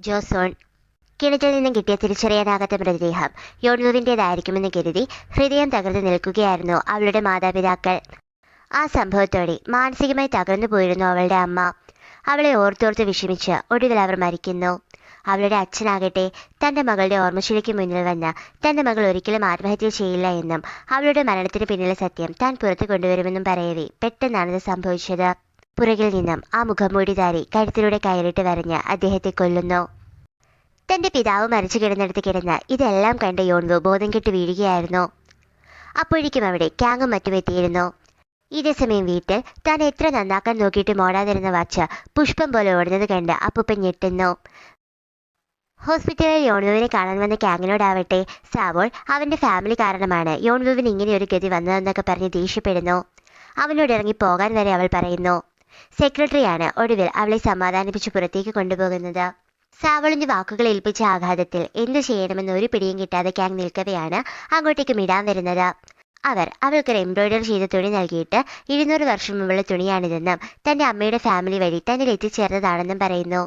Joseon കിണറ്റിൽ നിന്നും കിട്ടിയ തിരിച്ചറിയാനാകാത്ത മൃതദേഹം യോൺവുവിൻ്റേതായിരിക്കുമെന്ന് കരുതി ഹൃദയം തകർന്നു നിൽക്കുകയായിരുന്നു അവളുടെ മാതാപിതാക്കൾ. ആ സംഭവത്തോടെ മാനസികമായി തകർന്നു പോയിരുന്നു അവളുടെ അമ്മ. അവളെ ഓർത്തോർത്ത് വിഷമിച്ച് ഒടുവിൽ അവർ മരിക്കുന്നു. അവളുടെ അച്ഛനാകട്ടെ തൻ്റെ മകളുടെ ഓർമ്മശിലയ്ക്ക് മുന്നിൽ വന്ന് തൻ്റെ മകൾ ഒരിക്കലും ആത്മഹത്യ ചെയ്യില്ല എന്നും അവളുടെ മരണത്തിന് പിന്നിലെ സത്യം താൻ പുറത്തു കൊണ്ടുവരുമെന്നും പറയവേ പെട്ടെന്നാണത് സംഭവിച്ചത്. പുറകിൽ നിന്നും ആ മുഖംമൂടിധാരി കഴുത്തിലൂടെ കയറിട്ട് വരഞ്ഞ് അദ്ദേഹത്തെ കൊല്ലുന്നു. തൻ്റെ പിതാവ് മരിച്ചു കിടന്നിടത്ത് കിടന്ന് ഇതെല്ലാം കണ്ട യോൺവു ബോധം കെട്ട് വീഴുകയായിരുന്നു. അപ്പോഴേക്കും അവിടെ ക്യാങ്ങും മറ്റും എത്തിയിരുന്നു. ഇതേസമയം വീട്ടിൽ താൻ എത്ര നന്നാക്കാൻ നോക്കിയിട്ട് മോടാതിരുന്ന വാച്ച് പുഷ്പം പോലെ ഓടുന്നത് കണ്ട് അപ്പൂപ്പൻ ഞെട്ടുന്നു. ഹോസ്പിറ്റലിൽ യോൺവുവിനെ കാണാൻ വന്ന ക്യാങ്ങിനോടാവട്ടെ സാവോൾ അവൻ്റെ ഫാമിലി കാരണമാണ് യോൺവുവിന് ഇങ്ങനെയൊരു ഗതി വന്നതെന്നൊക്കെ പറഞ്ഞ് ദേഷ്യപ്പെടുന്നു. അവനോട് ഇറങ്ങി പോകാൻ വരെ അവൾ പറയുന്നു. സെക്രട്ടറിയാണ് ഒടുവിൽ അവളെ സമാധാനിപ്പിച്ച് പുറത്തേക്ക് കൊണ്ടുപോകുന്നത്. സാവളിൻ്റെ വാക്കുകൾ ഏൽപ്പിച്ച ആഘാതത്തിൽ എന്തു ചെയ്യണമെന്ന് ഒരു പിടിയും കിട്ടാതെ ക്യാങ് നിൽക്കവെയാണ് അങ്ങോട്ടേക്ക് മിടാൻ വരുന്നത്. അവർ അവൾക്കൊരു എംബ്രോയിഡറി ചെയ്ത തുണി നൽകിയിട്ട് 200 വർഷം മുമ്പുള്ള തുണിയാണിതെന്നും തൻ്റെ അമ്മയുടെ ഫാമിലി വഴി തന്നിൽ എത്തിച്ചേർന്നതാണെന്നും പറയുന്നു.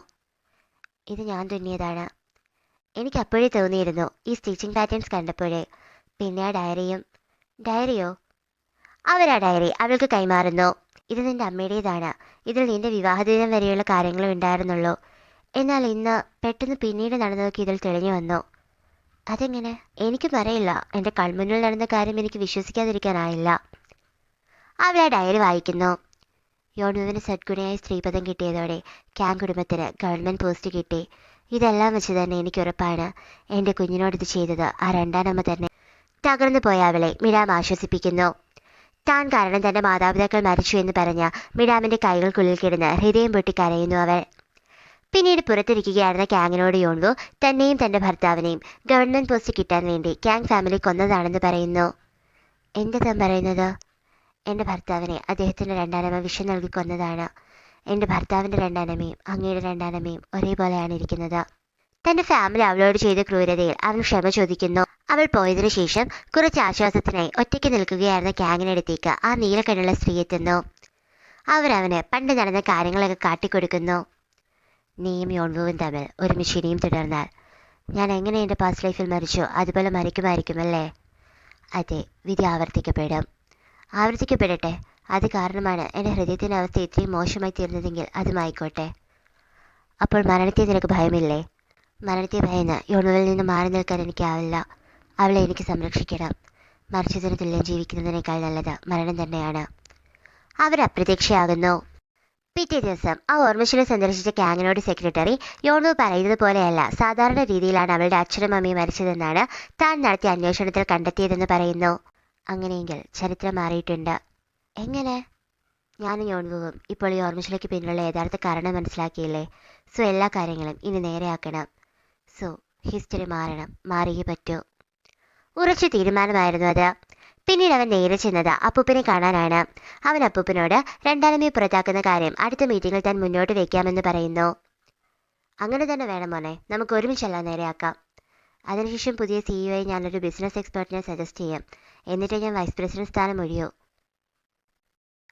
ഇത് ഞാൻ തുന്നിയതാണ്. എനിക്ക് അപ്പോഴേ തോന്നിയിരുന്നു ഈ സ്റ്റിച്ചിങ് പാറ്റേൺസ് കണ്ടപ്പോഴേ. പിന്നെ ആ ഡയറിയോ? അവരാ ഡയറി അവൾക്ക് കൈമാറുന്നു. ഇത് നിന്റെ അമ്മയുടേതാണ്. ഇതിൽ നിന്റെ വിവാഹദിനം വരെയുള്ള കാര്യങ്ങളും ഉണ്ടായിരുന്നുള്ളൂ. എന്നാൽ ഇന്ന് പെട്ടെന്ന് പിന്നീട് നടന്നതൊക്കെ ഇതിൽ തെളിഞ്ഞു വന്നു. അതെങ്ങനെ? എനിക്കും അറിയില്ല. എൻ്റെ കൺമുന്നിൽ നടന്ന കാര്യം എനിക്ക് വിശ്വസിക്കാതിരിക്കാനായില്ല. അവൾ ആ ഡയറി വായിക്കുന്നു. യോൺവുവിന് സദ്ഗുണയായ സ്ത്രീപദം കിട്ടിയതോടെ ക്യാങ് കുടുംബത്തിന് ഗവൺമെൻറ് പോസ്റ്റ് കിട്ടി. ഇതെല്ലാം വെച്ച് തന്നെ എനിക്ക് ഉറപ്പാണ് എൻ്റെ കുഞ്ഞിനോട് ഇത് ചെയ്തത് ആ രണ്ടാനമ്മ തന്നെ. തകർന്നു പോയ അവളെ മിഡാം ആശ്വസിപ്പിക്കുന്നു. താൻ കാരണം തൻ്റെ മാതാപിതാക്കൾ മരിച്ചു എന്ന് പറഞ്ഞ മിഡാമിൻ്റെ കൈകൾക്കുള്ളിൽ കിടന്ന് ഹൃദയം പൊട്ടി കരയുന്നു അവൾ. പിന്നീട് പുറത്തിരിക്കുകയായിരുന്ന ക്യാങ്ങിനോട് യോൺവു തന്നെയും തൻ്റെ ഭർത്താവിനെയും ഗവൺമെൻറ് പോസ്റ്റ് കിട്ടാൻ വേണ്ടി ക്യാങ് ഫാമിലി കൊന്നതാണെന്ന് പറയുന്നു. എന്താ താൻ പറയുന്നത്? എൻ്റെ ഭർത്താവിനെ അദ്ദേഹത്തിൻ്റെ രണ്ടാനമ്മ വിഷം നൽകി കൊന്നതാണ്. എൻ്റെ ഭർത്താവിൻ്റെ രണ്ടാനമ്മയും അങ്ങയുടെ രണ്ടാനമ്മയും ഒരേപോലെയാണ് ഇരിക്കുന്നത്. തൻ്റെ ഫാമിലി അവളോട് ചെയ്ത ക്രൂരതയിൽ അവൻ ക്ഷമ ചോദിക്കുന്നു. അവൾ പോയതിനു ശേഷം കുറച്ച് ആശ്വാസത്തിനായി ഒറ്റയ്ക്ക് നിൽക്കുകയായിരുന്ന ക്യാങ്ങിനടുത്തേക്ക് ആ നീലക്കണ്ണുള്ള സ്ത്രീ എത്തുന്നു. അവരവന് പണ്ട് നടന്ന കാര്യങ്ങളൊക്കെ കാട്ടിക്കൊടുക്കുന്നു. നീയും യോൺവുവും തമ്മിൽ ഒരുമിച്ച് ഇനിയും തുടർന്നാൽ ഞാൻ എങ്ങനെ എൻ്റെ പാസ്റ്റ് ലൈഫിൽ മരിച്ചോ അതുപോലെ മരിക്കുമായിരിക്കുമല്ലേ? അതെ, വിധി ആവർത്തിക്കപ്പെടട്ടെ. അത് കാരണമാണ് എൻ്റെ ഹൃദയത്തിൻ്റെ അവസ്ഥ ഇത്രയും മോശമായി തീർന്നതെങ്കിൽ അതുമായിക്കോട്ടെ. അപ്പോൾ മരണത്തെ നിനക്ക് ഭയമില്ലേ? മരണത്തെ ഭയന്ന് യോൺവുവിൽ നിന്ന് മാറി നിൽക്കാൻ എനിക്കാവില്ല. അവളെ എനിക്ക് സംരക്ഷിക്കണം. മരിച്ചതിന് തുല്യം ജീവിക്കുന്നതിനേക്കാൾ നല്ലത് മരണം തന്നെയാണ്. അവർ അപ്രത്യക്ഷയാകുന്നു. പിറ്റേ ദിവസം ആ ഓർമ്മശില സന്ദർശിച്ച ക്യാങ്ങിനോട് സെക്രട്ടറി യോൺവു പറയുന്നത് പോലെയല്ല സാധാരണ രീതിയിലാണ് അവളുടെ അച്ഛനും അമ്മയും മരിച്ചതെന്നാണ് താൻ നടത്തിയ അന്വേഷണത്തിൽ കണ്ടെത്തിയതെന്ന് പറയുന്നു. അങ്ങനെയെങ്കിൽ ചരിത്രം മാറിയിട്ടുണ്ട്. എങ്ങനെ? ഞാനും യോൺവുവും ഇപ്പോൾ ഈ ഓർമ്മശിലയ്ക്ക് പിന്നിലുള്ള യഥാർത്ഥ കാരണം മനസ്സിലാക്കിയില്ലേ? സോ എല്ലാ കാര്യങ്ങളും ഇനി നേരെയാക്കണം. സോ ഹിസ്റ്ററി മാറിയേ പറ്റൂ. ഉറച്ച തീരുമാനമായിരുന്നു അത്. പിന്നീട് അവൻ നേരെ ചെന്നത് അപ്പൂപ്പനെ കാണാനാണ്. അവൻ അപ്പൂപ്പനോട് രണ്ടാനമ്മയെ പുറത്താക്കുന്ന കാര്യം അടുത്ത മീറ്റിങ്ങിൽ താൻ മുന്നോട്ട് വയ്ക്കാമെന്ന് പറയുന്നു. അങ്ങനെ തന്നെ വേണം മോനെ, നമുക്ക് ഒരുമിച്ചെല്ലാം നേരെയാക്കാം. അതിനുശേഷം പുതിയ CEO ഞാനൊരു ബിസിനസ് എക്സ്പേർട്ടിനെ സജസ്റ്റ് ചെയ്യും. എന്നിട്ട് ഞാൻ വൈസ് പ്രസിഡന്റ് സ്ഥാനം ഒഴിയൂ.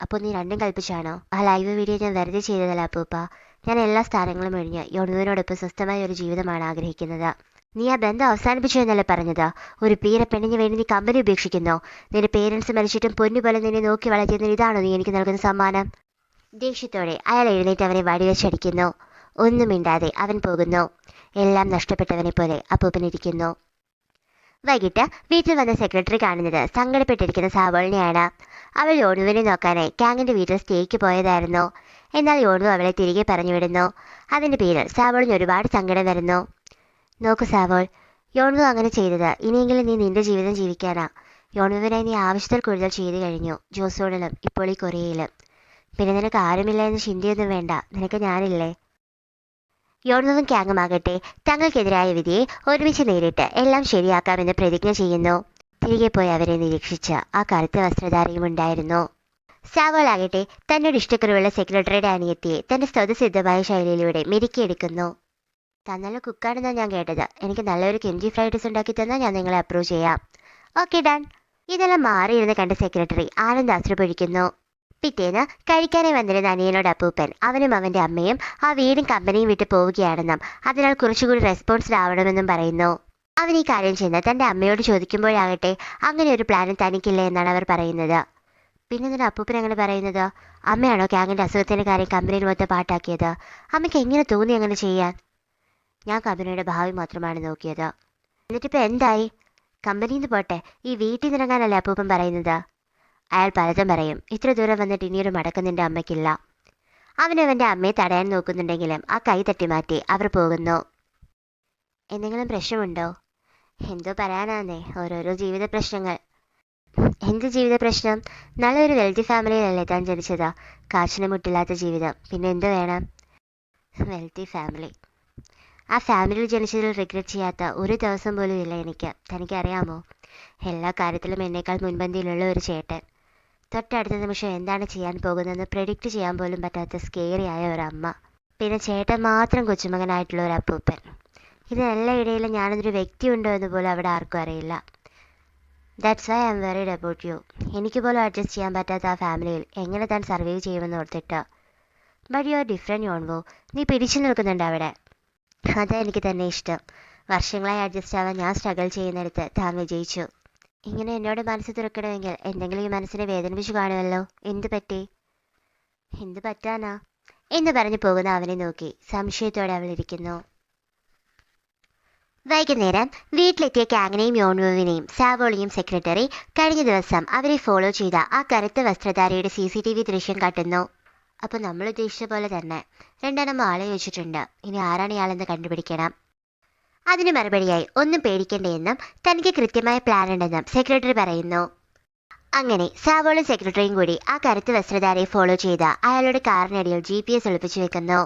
അപ്പോൾ നീ രണ്ടും കൽപ്പിച്ചാണോ? ആ ലൈവ് വീഡിയോ ഞാൻ വെറുതെ ചെയ്തതല്ല അപ്പൂപ്പ. ഞാൻ എല്ലാ സ്ഥാനങ്ങളും ഒഴിഞ്ഞ് യോൺവുവിനോടൊപ്പം സ്വസ്ഥമായ ഒരു ജീവിതമാണ് ആഗ്രഹിക്കുന്നത്. നീ ആ ബന്ധം അവസാനിപ്പിച്ചു എന്നല്ലേ പറഞ്ഞത്? ഒരു പെണ്ണിന് വേണ്ടി നീ കമ്പനി ഉപേക്ഷിക്കുന്നോ? നിന്റെ പേരൻസ് മരിച്ചിട്ടും പൊന്നുപോലെ നിന്നെ നോക്കി വളർത്തിയെന്ന് ഇതാണോ നീ എനിക്ക് നൽകുന്ന സമ്മാനം? ദേഷ്യത്തോടെ അയാൾ എഴുന്നേറ്റ് അവനെ വടിവെച്ചടിക്കുന്നു. ഒന്നും മിണ്ടാതെ അവൻ പോകുന്നു. എല്ലാം നഷ്ടപ്പെട്ടവനെ പോലെ അപ്പൂപ്പനിരിക്കുന്നു. വൈകിട്ട് വീട്ടിൽ വന്ന സെക്രട്ടറി കാണുന്നത് സങ്കടപ്പെട്ടിരിക്കുന്ന സാവോളിനെയാണ്. അവൾ യോൺവുവിനെ നോക്കാനായി ക്യാങ്ങിൻ്റെ വീട്ടിൽ സ്റ്റേക്ക് പോയതായിരുന്നു. എന്നാൽ യോൺവു അവളെ തിരികെ പറഞ്ഞുവിടുന്നു. അതിൻ്റെ പേരിൽ സാവോളിന് ഒരുപാട് സങ്കടം വരുന്നു. നോക്കൂ സാവോൾ, യോൺവു അങ്ങനെ ചെയ്തത് ഇനിയെങ്കിലും നീ നിന്റെ ജീവിതം ജീവിക്കാനാ. യോൺവുവിനായി നീ ആവശ്യത്തിൽ കൂടുതൽ ചെയ്തു കഴിഞ്ഞു. ജോസോണിലും ഇപ്പോൾ ഈ കൊറിയയിലും. പിന്നെ നിനക്ക് ആരുമില്ല എന്ന് ചിന്തയൊന്നും വേണ്ട. നിനക്ക് ഞാനില്ലേ? യോൺവുവും ക്യാങ്ങുമാകട്ടെ തങ്ങൾക്കെതിരായ വിധിയെ ഒരുമിച്ച് നേരിട്ട് എല്ലാം ശരിയാക്കാമെന്ന് പ്രതിജ്ഞ ചെയ്യുന്നു. തിരികെ പോയി അവരെ നിരീക്ഷിച്ച ആ കറുത്ത വസ്ത്രധാരിയും ഉണ്ടായിരുന്നു. സാവോൾ ആകട്ടെ തന്നോട് ഇഷ്ടക്കുറവുള്ള സെക്രട്ടറിയുടെ അനിയത്തിയെ തൻ്റെ സ്വതസിദ്ധമായ ശൈലിയിലൂടെ മെരുക്കിയെടുക്കുന്നു. താൻ നല്ല കുക്കാണെന്നാണ് ഞാൻ കേട്ടത്. എനിക്ക് നല്ലൊരു കെഞ്ചി ഫ്രൈഡ് റൈസ് ഉണ്ടാക്കി തന്നാൽ ഞാൻ നിങ്ങളെ അപ്രൂവ് ചെയ്യാം. Okay done. ഇതെല്ലാം മാറിയിരുന്ന് കണ്ട സെക്രട്ടറി ആനന്ദാശ്രു പൊഴിക്കുന്നു. പിറ്റേന്ന് കഴിക്കാനായി വന്നിരുന്ന അനിയനോട് അപ്പൂപ്പൻ അവനും അവൻ്റെ അമ്മയും ആ വീടും കമ്പനിയും വിട്ട് പോവുകയാണെന്നും അതിനാൽ കുറച്ചുകൂടി റെസ്പോൺസിബിൾ ആവണമെന്നും പറയുന്നു. അവൻ ഈ കാര്യം ചെന്ന് തൻ്റെ അമ്മയോട് ചോദിക്കുമ്പോഴാകട്ടെ അങ്ങനെ ഒരു പ്ലാനും തനിക്കില്ല എന്നാണ് അവർ പറയുന്നത്. പിന്നെ എന്തിനാ അപ്പൂപ്പൻ അങ്ങനെ പറയുന്നത്? അമ്മയാണോ ക്യാങ്ങിൻ്റെ അസുഖത്തിൻ്റെ കാര്യം കമ്പനിയിൽ മൊത്തം പാട്ടാക്കിയത്? അമ്മയ്ക്ക് എങ്ങനെ തോന്നി അങ്ങനെ ചെയ്യാൻ? ഞാൻ കമ്പനിയുടെ ഭാവി മാത്രമാണ് നോക്കിയത്. എന്നിട്ടിപ്പോൾ എന്തായി? കമ്പനിയിൽ നിന്ന് പോട്ടെ, ഈ വീട്ടിൽ നിന്നിറങ്ങാനല്ലേ അപ്പൂപ്പൻ പറയുന്നത്? അയാൾ പലതും പറയും. ഇത്ര ദൂരം വന്നിട്ട് ഇനിയൊരു മടക്കം നിന്റെ അമ്മയ്ക്കില്ല. അവനവൻ്റെ അമ്മയെ തടയാൻ നോക്കുന്നുണ്ടെങ്കിലും ആ കൈ തട്ടി മാറ്റി അവർ പോകുന്നു. എന്തെങ്കിലും പ്രശ്നമുണ്ടോ? എന്തോ പറയാനാന്നേ, ഓരോരോ ജീവിത പ്രശ്നങ്ങൾ. എന്ത് ജീവിത പ്രശ്നം? നല്ലൊരു വെൽത്തി ഫാമിലിയിലല്ലേ താൻ ജനിച്ചത്? കാശിന് മുട്ടില്ലാത്ത ജീവിതം, പിന്നെ എന്ത് വേണം? Wealthy family. ആ ഫാമിലിയിൽ ജനിച്ചതിൽ റിഗ്രറ്റ് ചെയ്യാത്ത ഒരു ദിവസം പോലും ഇല്ല എനിക്ക്. തനിക്കറിയാമോ, എല്ലാ കാര്യത്തിലും എന്നേക്കാൾ മുൻപന്തിയിലുള്ള ഒരു ചേട്ടൻ. തൊട്ടടുത്ത നിമിഷം എന്താണ് ചെയ്യാൻ പോകുന്നതെന്ന് പ്രെഡിക്റ്റ് ചെയ്യാൻ പോലും പറ്റാത്ത സ്കേറിയായ ഒരമ്മ. പിന്നെ ചേട്ടൻ മാത്രം കൊച്ചുമകനായിട്ടുള്ള ഒരു അപ്പൂപ്പൻ. ഇതിനെല്ലാം ഇടയിൽ ഞാനൊരു വ്യക്തിയുണ്ടോ എന്ന് പോലും അവിടെ ആർക്കും അറിയില്ല. That's why I am worried about you. എനിക്ക് പോലും അഡ്ജസ്റ്റ് ചെയ്യാൻ പറ്റാത്ത ആ ഫാമിലിയിൽ എങ്ങനെ താൻ സർവൈവ് ചെയ്യുമെന്ന് ഓർത്തിട്ട്. But you are different you know. നീ പിടിച്ചു നിൽക്കുന്നുണ്ട് അവിടെ. അതാ എനിക്ക് തന്നെ ഇഷ്ടം. വർഷങ്ങളായി അഡ്ജസ്റ്റ് ആവാൻ ഞാൻ സ്ട്രഗിൾ ചെയ്യുന്നിടത്ത് താൻ വിജയിച്ചു. ഇങ്ങനെ എന്നോട് മനസ്സ് തുറക്കണമെങ്കിൽ എന്തെങ്കിലും ഈ മനസ്സിനെ വേദനിപ്പിച്ചു കാണുമല്ലോ. എന്ത് പറ്റി? എന്ത് പറ്റാനാ എന്ന് പറഞ്ഞു പോകുന്ന അവനെ നോക്കി സംശയത്തോടെ അവൾ ഇരിക്കുന്നു. വൈകുന്നേരം വീട്ടിലെത്തിയ ക്യാങ്ങിനെയും യോൺവുവിനെയും സാവോളിയും സെക്രട്ടറി കഴിഞ്ഞ ദിവസം അവരെ ഫോളോ ചെയ്ത ആ കറുത്ത വസ്ത്രധാരിയുടെ CCTV ദൃശ്യം കാട്ടുന്നു. അപ്പോൾ നമ്മൾ ഉദ്ദേശിച്ച പോലെ തന്നെ രണ്ടെണ്ണം ആളെ വെച്ചിട്ടുണ്ട്. ഇനി ആരാണ് ഇയാളെന്ന് കണ്ടുപിടിക്കണം. അതിന് മറുപടിയായി ഒന്നും പേടിക്കേണ്ടതെന്നും തനിക്ക് കൃത്യമായ പ്ലാൻ ഉണ്ടെന്നും സെക്രട്ടറി പറയുന്നു. അങ്ങനെ സാവോളും സെക്രട്ടറിയും കൂടി ആ കറുത്ത വസ്ത്രധാരിയെ ഫോളോ ചെയ്ത അയാളുടെ കാറിനടിയിൽ GPS ഒളിപ്പിച്ചു വെക്കുന്നു.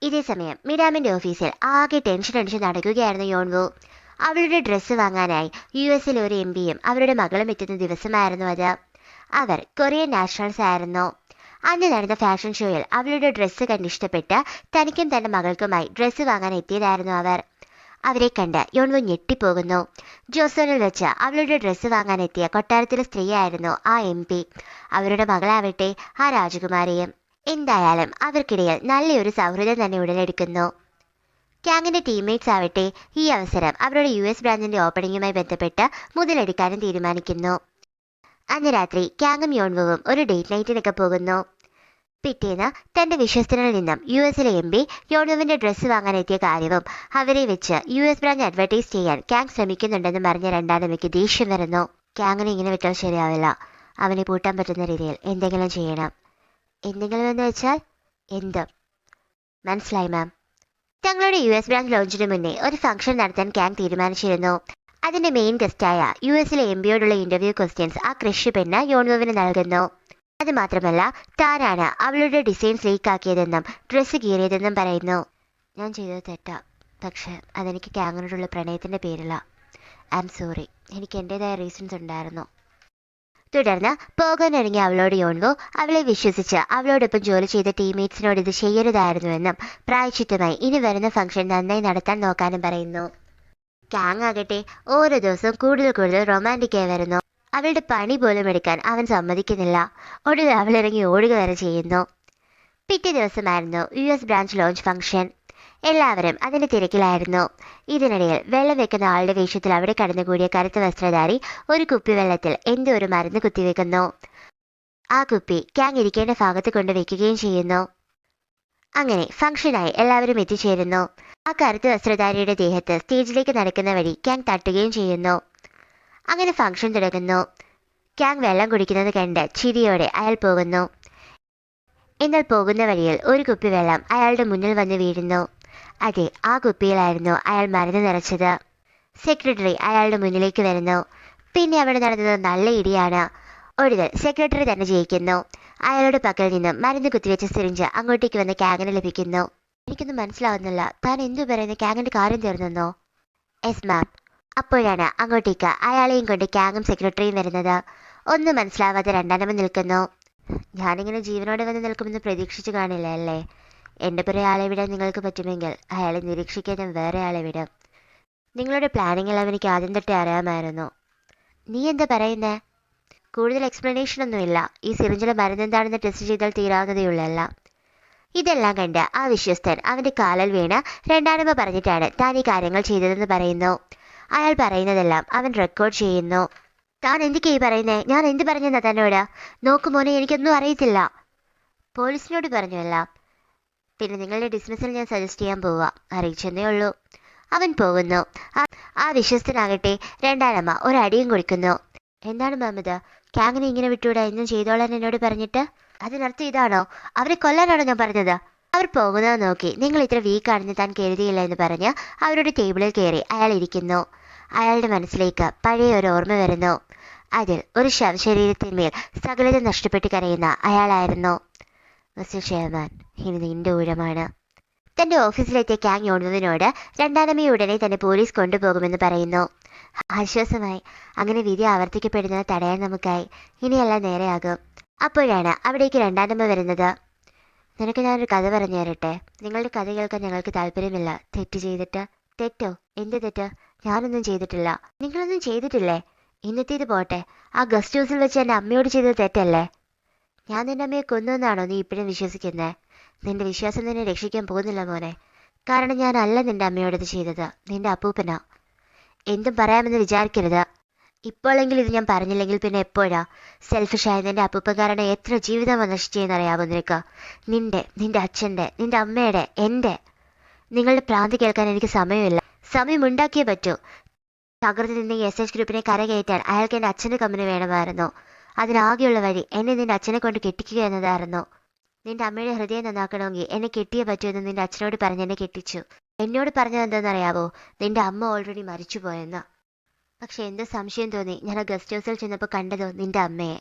ഇതേസമയം മിരാമിൻ്റെ ഓഫീസിൽ ആകെ ടെൻഷൻ നടക്കുകയായിരുന്നു യോൺവു. അവളുടെ ഡ്രസ്സ് വാങ്ങാനായി US ഒരു MPയും അവരുടെ മകളും എത്തുന്ന ദിവസമായിരുന്നു അത്. അവർ കൊറിയൻ നാഷണൽസ് ആയിരുന്നു. അന്ന് നടന്ന ഫാഷൻ ഷോയിൽ അവളുടെ ഡ്രസ്സ് കണ്ടിഷ്ടപ്പെട്ട് തനിക്കും തൻ്റെ മകൾക്കുമായി ഡ്രസ്സ് വാങ്ങാൻ എത്തിയതായിരുന്നു അവർ. അവരെ കണ്ട് യോൺവു ഞെട്ടിപ്പോകുന്നു. ജോസോണിൽ വെച്ച് അവളുടെ ഡ്രസ്സ് വാങ്ങാനെത്തിയ കൊട്ടാരത്തിലെ സ്ത്രീയായിരുന്നു ആ MP. അവരുടെ മകളാവട്ടെ ആ രാജകുമാരിയും. എന്തായാലും അവർക്കിടയിൽ നല്ലൊരു സൗഹൃദം തന്നെ ഉടലെടുക്കുന്നു. ക്യാങ്ങിൻ്റെ ടീംമേറ്റ്സ് ആവട്ടെ ഈ അവസരം അവരുടെ US ബ്രാഞ്ചിൻ്റെ ഓപ്പണിങ്ങുമായി ബന്ധപ്പെട്ട് മുതലെടുക്കാനും തീരുമാനിക്കുന്നു. അന്ന് രാത്രി ക്യാങ്ങും യോൺവുവും ഒരു ഡേറ്റ് നൈറ്റിനൊക്കെ പോകുന്നു. പിറ്റേന്ന് തൻ്റെ വിശ്വസ്തനിൽ നിന്നും US MP യോൺവുവിൻ്റെ ഡ്രസ്സ് വാങ്ങാനെത്തിയ കാര്യവും അവരെ വെച്ച് US ബ്രാഞ്ച് അഡ്വർടൈസ് ചെയ്യാൻ ക്യാങ് ശ്രമിക്കുന്നുണ്ടെന്ന് പറഞ്ഞ രണ്ടാനമ്മയ്ക്ക് ദേഷ്യം വരുന്നു. ക്യാങ്ങിനെ ഇങ്ങനെ വിട്ടാൽ ശരിയാവില്ല. അവനെ പൂട്ടാൻ പറ്റുന്ന രീതിയിൽ എന്തെങ്കിലും ചെയ്യണം. എന്തെങ്കിലും എന്ന് വെച്ചാൽ എന്ത്? മനസ്സിലായി മാം. തങ്ങളുടെ US ബ്രാഞ്ച് ലോഞ്ചിന് മുന്നേ ഒരു ഫംഗ്ഷൻ നടത്താൻ ക്യാങ് തീരുമാനിച്ചിരുന്നു. അതിൻ്റെ മെയിൻ ഗസ്റ്റായ US MPയോടുള്ള ഇൻ്റർവ്യൂ ക്വസ്റ്റ്യൻസ് ആ ക്രിഷ് പെണ്ണ് യോൺവുവിന് നൽകുന്നു. അതുമാത്രമല്ല താനാണ് അവളുടെ ഡിസൈൻസ് ലീക്കാക്കിയതെന്നും ഡ്രസ്സ് കീറിയതെന്നും പറയുന്നു. ഞാൻ ചെയ്തത് തെറ്റാ, പക്ഷേ അതെനിക്ക് ക്യാങ്ങിനോടുള്ള പ്രണയത്തിൻ്റെ പേരില്ല. I am sorry. എനിക്ക് എൻ്റേതായ റീസൺസ് ഉണ്ടായിരുന്നു. തുടർന്ന് പോകാനൊരുങ്ങിയ അവളോട് യോൺവു അവളെ വിശ്വസിച്ച് അവളോടൊപ്പം ജോലി ചെയ്ത ടീംമേറ്റ്സിനോട് ഇത് ചെയ്യരുതായിരുന്നുവെന്നും പ്രായശ്ചിത്തമായി ഇനി വരുന്ന ഫംഗ്ഷൻ നന്നായി നടത്താൻ നോക്കാനും പറയുന്നു. ക്യാങ് ആകട്ടെ ഓരോ ദിവസവും കൂടുതൽ റൊമാൻറ്റിക്കായി വരുന്നു. അവളുടെ പണി പോലും എടുക്കാൻ അവൻ സമ്മതിക്കുന്നില്ല. ഒടുവിൽ അവളിറങ്ങി ഓടുക വരെ ചെയ്യുന്നു. പിറ്റേ ദിവസമായിരുന്നു US ബ്രാഞ്ച് ലോഞ്ച് ഫംഗ്ഷൻ. എല്ലാവരും അതിൻ്റെ തിരക്കിലായിരുന്നു. ഇതിനിടയിൽ വെള്ളം വെക്കുന്ന ആളുടെ വേഷത്തിൽ അവിടെ കടന്നുകൂടിയ കറുത്ത വസ്ത്രധാരി ഒരു കുപ്പി വെള്ളത്തിൽ എന്തോ ഒരു മരുന്ന് കുത്തിവെക്കുന്നു. ആ കുപ്പി ക്യാങ് ഇരിക്കേണ്ട ഭാഗത്ത് കൊണ്ട് വെക്കുകയും ചെയ്യുന്നു. അങ്ങനെ ഫംഗ്ഷനായി എല്ലാവരും എത്തിച്ചേരുന്നു. ആ കറുത്ത വസ്ത്രധാരിയുടെ ദേഹത്ത് സ്റ്റേജിലേക്ക് നടക്കുന്ന വഴി ക്യാങ് തട്ടുകയും ചെയ്യുന്നു. അങ്ങനെ ഫംഗ്ഷൻ തുടങ്ങുന്നു. ക്യാങ് വെള്ളം കുടിക്കുന്നത് കണ്ട് ചിരിയോടെ അയാൾ പോകുന്നു. എന്നാൽ പോകുന്ന വഴിയിൽ ഒരു കുപ്പി വെള്ളം അയാളുടെ മുന്നിൽ വന്ന് വീഴുന്നു. അതെ, ആ കുപ്പിയിലായിരുന്നു അയാൾ മരുന്ന് നിറച്ചത്. സെക്രട്ടറി അയാളുടെ മുന്നിലേക്ക് വരുന്നു. പിന്നെ അവിടെ നടന്നത് നല്ല ഇടിയാണ്. ഒടുവിൽ സെക്രട്ടറി തന്നെ ജയിക്കുന്നു. അയാളുടെ പക്കൽ നിന്നും മരുന്ന് കുത്തിവെച്ച സിറിഞ്ച് അങ്ങോട്ടേക്ക് വന്ന് ക്യാങ്ങിന് ലഭിക്കുന്നു. എനിക്കൊന്നും മനസ്സിലാവുന്നില്ല. താൻ എന്തു പറയുന്ന? ക്യാങ്ങിൻ്റെ കാര്യം തീർന്നെന്നോ? Yes ma'am. അപ്പോഴാണ് അങ്ങോട്ടേക്ക് അയാളെയും കൊണ്ട് ക്യാങ്ങും സെക്രട്ടറിയും വരുന്നത്. ഒന്നും മനസ്സിലാവാതെ രണ്ടാനമ്മ നിൽക്കുന്നു. ഞാനിങ്ങനെ ജീവനോടെ വന്ന് നിൽക്കുമെന്ന് പ്രതീക്ഷിച്ചു കാണില്ല അല്ലേ? എൻ്റെ പുറകെ ആളെ വിടാൻ നിങ്ങൾക്ക് പറ്റുമെങ്കിൽ അയാളെ നിരീക്ഷിക്കാനും വേറെ ആളെ വിടാം. നിങ്ങളുടെ പ്ലാനിങ് എല്ലാം എനിക്ക് ആദ്യം തൊട്ടേ അറിയാമായിരുന്നു. നീ എന്താ പറയുന്നേ? കൂടുതൽ എക്സ്പ്ലനേഷൻ ഒന്നുമില്ല. ഈ സിറിഞ്ചിലെ മരുന്നെന്താണെന്ന് ടെസ്റ്റ് ചെയ്താൽ തീരാവുന്നതേയുള്ളല്ല. ഇതെല്ലാം കണ്ട് ആ വിശ്വസ്തൻ അവന്റെ കാലിൽ വീണ് രണ്ടാനമ്മ പറഞ്ഞിട്ടാണ് താൻ ഈ കാര്യങ്ങൾ ചെയ്തതെന്ന് പറയുന്നു. അയാൾ പറയുന്നതെല്ലാം അവൻ റെക്കോർഡ് ചെയ്യുന്നു. താൻ എന്തൊക്കെയായി പറയുന്നേ? ഞാൻ എന്ത് പറഞ്ഞെന്നാ തന്നോട്? നോക്കുമോനെ, എനിക്കൊന്നും അറിയത്തില്ല. പോലീസിനോട് പറഞ്ഞല്ല. പിന്നെ നിങ്ങളുടെ ഡിസ്മിസൽ ഞാൻ സജസ്റ്റ് ചെയ്യാൻ പോവാ. അറിയിച്ചെന്നേ ഉള്ളൂ. അവൻ പോകുന്നു. ആ വിശ്വസ്തനാകട്ടെ രണ്ടാനമ്മ ഒരടിയും കൊടുക്കുന്നു. എന്താണ് മമത, ക്യാങ്ങിനെ ഇങ്ങനെ വിട്ടൂടാ, എന്നും ചെയ്തോളാൻ എന്നോട് പറഞ്ഞിട്ട്? അതിനർത്ഥം ഇതാണോ? അവരെ കൊല്ലാനാണോ ഞാൻ പറഞ്ഞത്? അവർ പോകുന്നത് നോക്കി നിങ്ങൾ ഇത്ര വീക്കാണെന്ന് താൻ കരുതിയില്ല എന്ന് പറഞ്ഞ് അവരുടെ ടേബിളിൽ കയറി അയാൾ ഇരിക്കുന്നു. അയാളുടെ മനസ്സിലേക്ക് പഴയ ഒരു ഓർമ്മ വരുന്നു. അതിൽ ഒരു ശവശരീരത്തിന്മേൽ സകലത നഷ്ടപ്പെട്ട് കരയുന്ന അയാളായിരുന്നു. മിസ്റ്റർ ചെയർമാൻ, ഇനി നിന്റെ ഊഴമാണ്. തന്റെ ഓഫീസിലെത്തിയ ക്യാങ് യോൺവുവിനോട് രണ്ടാനമ്മയെ ഉടനെ തന്നെ പോലീസ് കൊണ്ടുപോകുമെന്ന് പറയുന്നു. ആശ്വാസമായി. അങ്ങനെ വിധി ആവർത്തിക്കപ്പെടുന്നത് തടയാൻ നമുക്കായി. ഇനിയെല്ലാം നേരെയാകും. അപ്പോഴാണ് അവിടേക്ക് രണ്ടാനമ്മ വരുന്നത്. നിനക്ക് ഞാനൊരു കഥ പറഞ്ഞു തരട്ടെ? നിങ്ങളുടെ കഥ കേൾക്കാൻ ഞങ്ങൾക്ക് താല്പര്യമില്ല. തെറ്റ് ചെയ്തിട്ട്. തെറ്റോ? എന്ത് തെറ്റ്? ഞാനൊന്നും ചെയ്തിട്ടില്ല. നിങ്ങളൊന്നും ചെയ്തിട്ടില്ലേ? ഇന്നത്തേത് പോട്ടെ, ആ ഗസ്റ്റ് ഹൗസിൽ വെച്ച് എൻ്റെ അമ്മയോട് ചെയ്തത് തെറ്റല്ലേ? ഞാൻ നിന്റെ അമ്മയെ കൊന്നുവെന്നാണോ നീ ഇപ്പോഴും വിശ്വസിക്കുന്നത്? നിന്റെ വിശ്വാസം നിന്നെ രക്ഷിക്കാൻ പോകുന്നില്ല മോനെ. കാരണം ഞാനല്ല നിന്റെ അമ്മയോടത് ചെയ്തത്, നിന്റെ അപ്പൂപ്പനാ. എന്തും പറയാമെന്ന് വിചാരിക്കരുത്. ഇപ്പോഴെങ്കിലും ഇത് ഞാൻ പറഞ്ഞില്ലെങ്കിൽ പിന്നെ എപ്പോഴാ? സെൽഫിഷായ നിന്റെ അപ്പൂപ്പൻ കാരണം എത്ര ജീവിതമാണ് നശിച്ചെന്നറിയാമോ നിനക്ക്? നിന്റെ അച്ഛൻ്റെ, നിന്റെ അമ്മയുടെ, എൻ്റെ. നിങ്ങളുടെ പ്രാന്തി കേൾക്കാൻ എനിക്ക് സമയമില്ല. സമയമുണ്ടാക്കിയേ പറ്റൂ. തകർന്നു നിന്ന ഈ SH ഗ്രൂപ്പിനെ കരകയറ്റാൻ അയാൾക്ക് എൻ്റെ അച്ഛൻ്റെ കമ്പനി വേണമായിരുന്നു. അതിനാകെയുള്ള വഴി എന്നെ നിന്റെ അച്ഛനെ കൊണ്ട് കെട്ടിക്കുക എന്നതായിരുന്നു. നിന്റെ അമ്മയുടെ ഹൃദയം നന്നാക്കണമെങ്കിൽ എന്നെ കെട്ടിയേ പറ്റുമെന്ന് നിന്റെ അച്ഛനോട് പറഞ്ഞ് എന്നെ കെട്ടിച്ചു. എന്നോട് പറഞ്ഞത് എന്താണെന്നറിയാവോ? നിന്റെ അമ്മ ഓൾറെഡി മരിച്ചുപോയെന്ന്. പക്ഷെ എന്ത് സംശയം തോന്നി ഞാൻ ആ ഗസ്റ്റ് ഹൗസിൽ ചെന്നപ്പോൾ കണ്ടതോ നിന്റെ അമ്മയെ.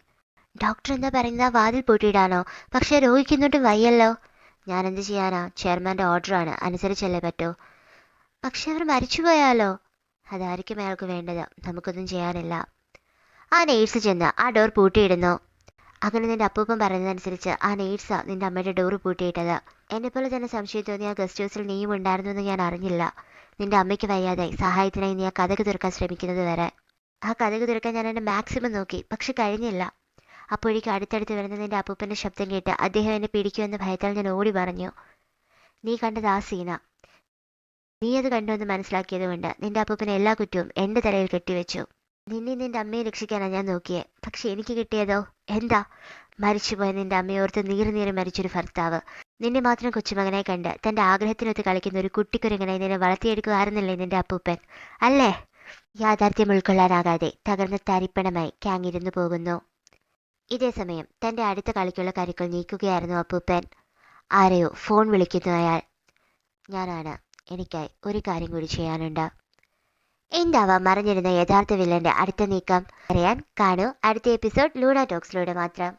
ഡോക്ടർ എന്താ പറയുന്നത്? വാതിൽ പൂട്ടിയിടാനോ? പക്ഷെ രോഗിക്കുന്നിട്ട് വയ്യല്ലോ. ഞാൻ എന്ത് ചെയ്യാനാ? ചെയർമാൻ്റെ ഓർഡറാണ്, അനുസരിച്ചല്ലേ പറ്റൂ. പക്ഷെ അവർ മരിച്ചുപോയാലോ? അതായിരിക്കും അയാൾക്ക് വേണ്ടത്. നമുക്കൊന്നും ചെയ്യാനില്ല. ആ നേഴ്സ് ചെന്ന് ആ ഡോർ പൂട്ടിയിടുന്നു. അങ്ങനെ നിന്റെ അപ്പൂപ്പൻ പറയുന്നതനുസരിച്ച് ആ നേഴ്സാ നിന്റെ അമ്മയുടെ ഡോറ് പൂട്ടിയിട്ടത്. എന്നെപ്പോലെ തന്നെ സംശയം തോന്നി ആ ഗസ്റ്റ് ഹൗസിൽ നീയും ഉണ്ടായിരുന്നു എന്ന് ഞാൻ അറിഞ്ഞില്ല. നിന്റെ അമ്മയ്ക്ക് വയ്യാതെ സഹായത്തിനായി നീ ആ കഥക് തുറക്കാൻ ശ്രമിക്കുന്നത് വരെ. ആ കഥക് തുറക്കാൻ ഞാൻ എൻ്റെ മാക്സിമം നോക്കി, പക്ഷെ കഴിഞ്ഞില്ല. അപ്പോഴേക്കും അടുത്തടുത്ത് വരുന്ന നിന്റെ അപ്പൂപ്പൻ്റെ ശബ്ദം കേട്ട് അദ്ദേഹം എന്നെ പിടിക്കുമെന്ന ഭയത്താൽ ഞാൻ ഓടി പറഞ്ഞു. നീ കണ്ടത് ആ സീന. നീ അത് കണ്ടുവെന്ന് മനസ്സിലാക്കിയത് കൊണ്ട് നിന്റെ അപ്പൂപ്പനെ എല്ലാ കുറ്റവും എൻ്റെ തലയിൽ കെട്ടിവെച്ചു. നിന്റെ അമ്മയെ രക്ഷിക്കാനാണ് ഞാൻ നോക്കിയേ. പക്ഷെ എനിക്ക് കിട്ടിയതോ എന്താ? മരിച്ചുപോയ നിന്റെ അമ്മയോർത്ത് നീറി മരിച്ചൊരു ഭർത്താവ്. നിന്നെ മാത്രം കൊച്ചുമകനായി കണ്ട് തന്റെ ആഗ്രഹത്തിനൊത്ത് കളിക്കുന്ന ഒരു കുട്ടിക്കുരങ്ങനായി നിന്നെ വളർത്തിയെടുക്കുമായിരുന്നില്ലേ നിന്റെ അപ്പൂപ്പൻ, അല്ലേ? യാഥാർത്ഥ്യം ഉൾക്കൊള്ളാനാകാതെ തകർന്ന തരിപ്പണമായി ക്യാങ് ഇരുന്നു പോകുന്നു. ഇതേ സമയം തന്റെ അടുത്ത കളിക്കുള്ള കരുക്കൾ നീക്കുകയായിരുന്നു അപ്പൂപ്പൻ. ആരെയോ ഫോൺ വിളിക്കുന്നു അയാൾ. ഞാനാണ്. എനിക്കായി ഒരു കാര്യം കൂടി ചെയ്യാനുണ്ട്. എന്താവാം മറിഞ്ഞിരുന്ന യഥാർത്ഥ വില്ലന്റെ അടുത്ത നീക്കം? അറിയാൻ കാണൂ അടുത്ത എപ്പിസോഡ് ലൂണ ടോക്സിലൂടെ മാത്രം.